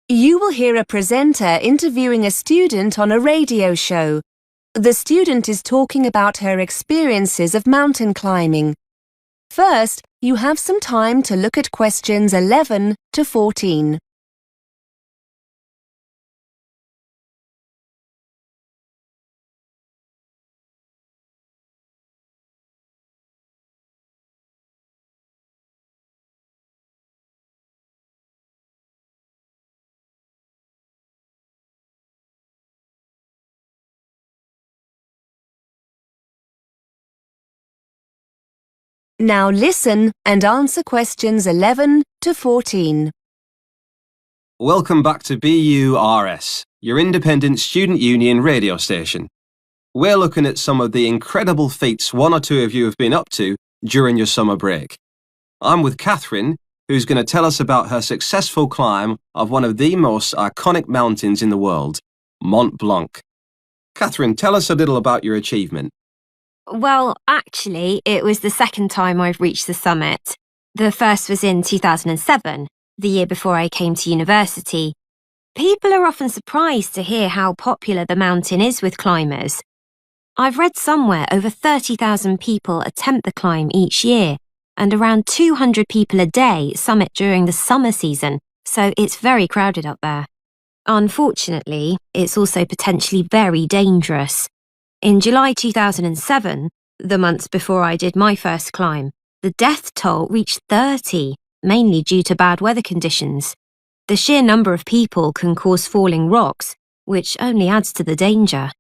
You will hear a presenter interviewing a student on a radio show. The student is talking about her experiences of mountain climbing. First, you have some time to look at questions 11 to 14. Now listen and answer questions 11 to 14. Welcome back to BURS, your independent student union radio station. We're looking at some of the incredible feats one or two of you have been up to during your summer break. I'm with Catherine, who's going to tell us about her successful climb of one of the most iconic mountains in the world, Mont Blanc. Catherine, tell us a little about your achievement. Well, actually, it was the second time I've reached the summit. The first was in 2007, the year before I came to university. People are often surprised to hear how popular the mountain is with climbers. I've read somewhere over 30,000 people attempt the climb each year, and around 200 people a day summit during the summer season, so it's very crowded up there. Unfortunately, it's also potentially very dangerous. In July 2007, the month before I did my first climb, the death toll reached 30, mainly due to bad weather conditions. The sheer number of people can cause falling rocks, which only adds to the danger.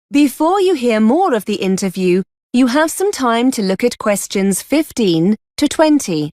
Before you hear more of the interview, you have some time to look at questions 15 to 20.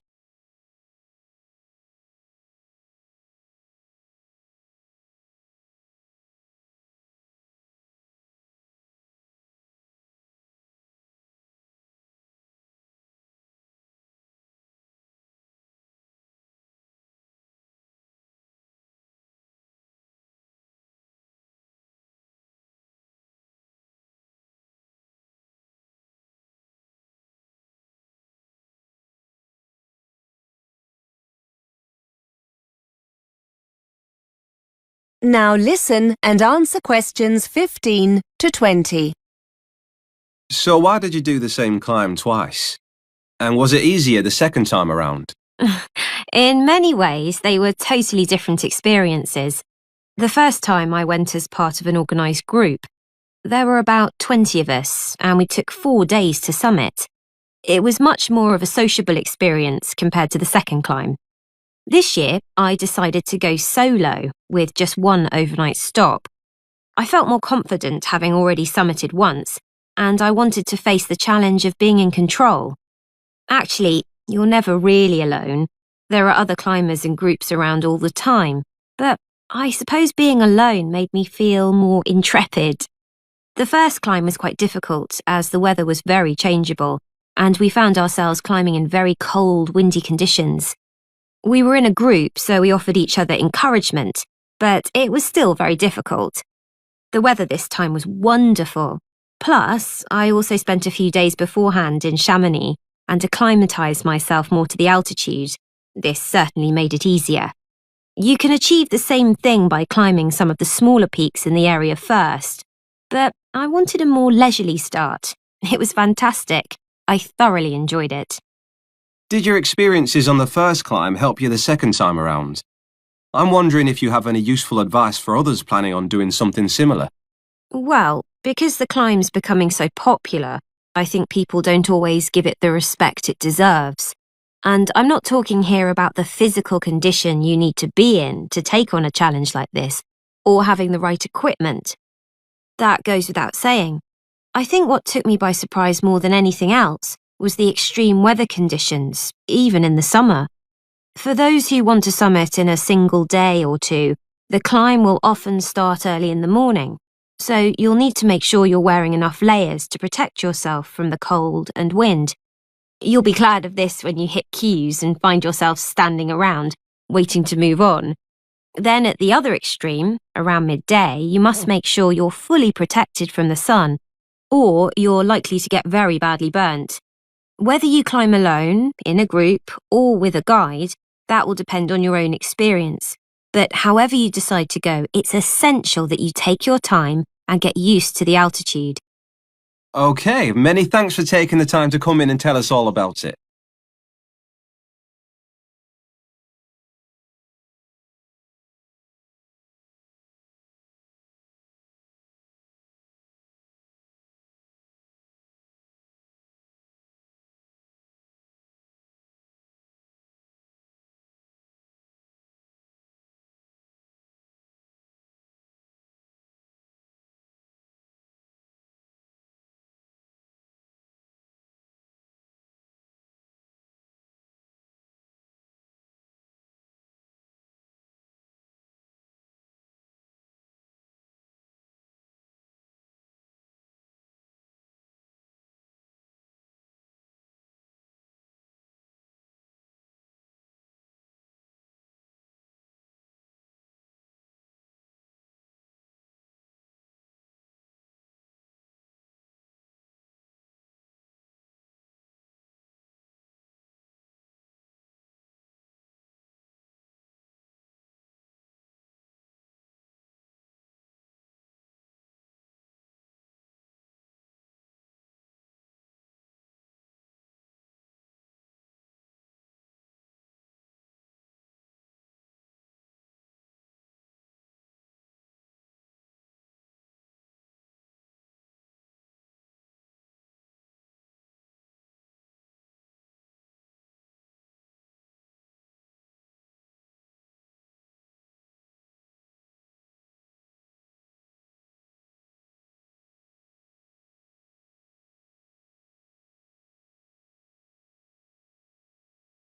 Now listen and answer questions 15 to 20. So why did you do the same climb twice? And was it easier the second time around? In many ways, they were totally different experiences. The first time I went as part of an organised group. There were about 20 of us, and we took 4 days to summit. It was much more of a sociable experience compared to the second climb. This year, I decided to go solo with just one overnight stop. I felt more confident having already summited once, and I wanted to face the challenge of being in control. Actually, you're never really alone. There are other climbers and groups around all the time, but I suppose being alone made me feel more intrepid. The first climb was quite difficult as the weather was very changeable, and we found ourselves climbing in very cold, windy conditions. We were in a group, so we offered each other encouragement, but it was still very difficult. The weather this time was wonderful. Plus, I also spent a few days beforehand in Chamonix and acclimatised myself more to the altitude. This certainly made it easier. You can achieve the same thing by climbing some of the smaller peaks in the area first, but I wanted a more leisurely start. It was fantastic. I thoroughly enjoyed it. Did your experiences on the first climb help you the second time around? I'm wondering if you have any useful advice for others planning on doing something similar. Well, because the climb's becoming so popular, I think people don't always give it the respect it deserves. And I'm not talking here about the physical condition you need to be in to take on a challenge like this, or having the right equipment. That goes without saying. I think what took me by surprise more than anything else was the extreme weather conditions, even in the summer. For those who want to summit in a single day or two, the climb will often start early in the morning, so you'll need to make sure you're wearing enough layers to protect yourself from the cold and wind. You'll be glad of this when you hit queues and find yourself standing around, waiting to move on. Then at the other extreme, around midday, you must make sure you're fully protected from the sun, or you're likely to get very badly burnt. Whether you climb alone, in a group, or with a guide, That will depend on your own experience. But however you decide to go, it's essential that you take your time and get used to the altitude. OK, many thanks for taking the time to come in and tell us all about it.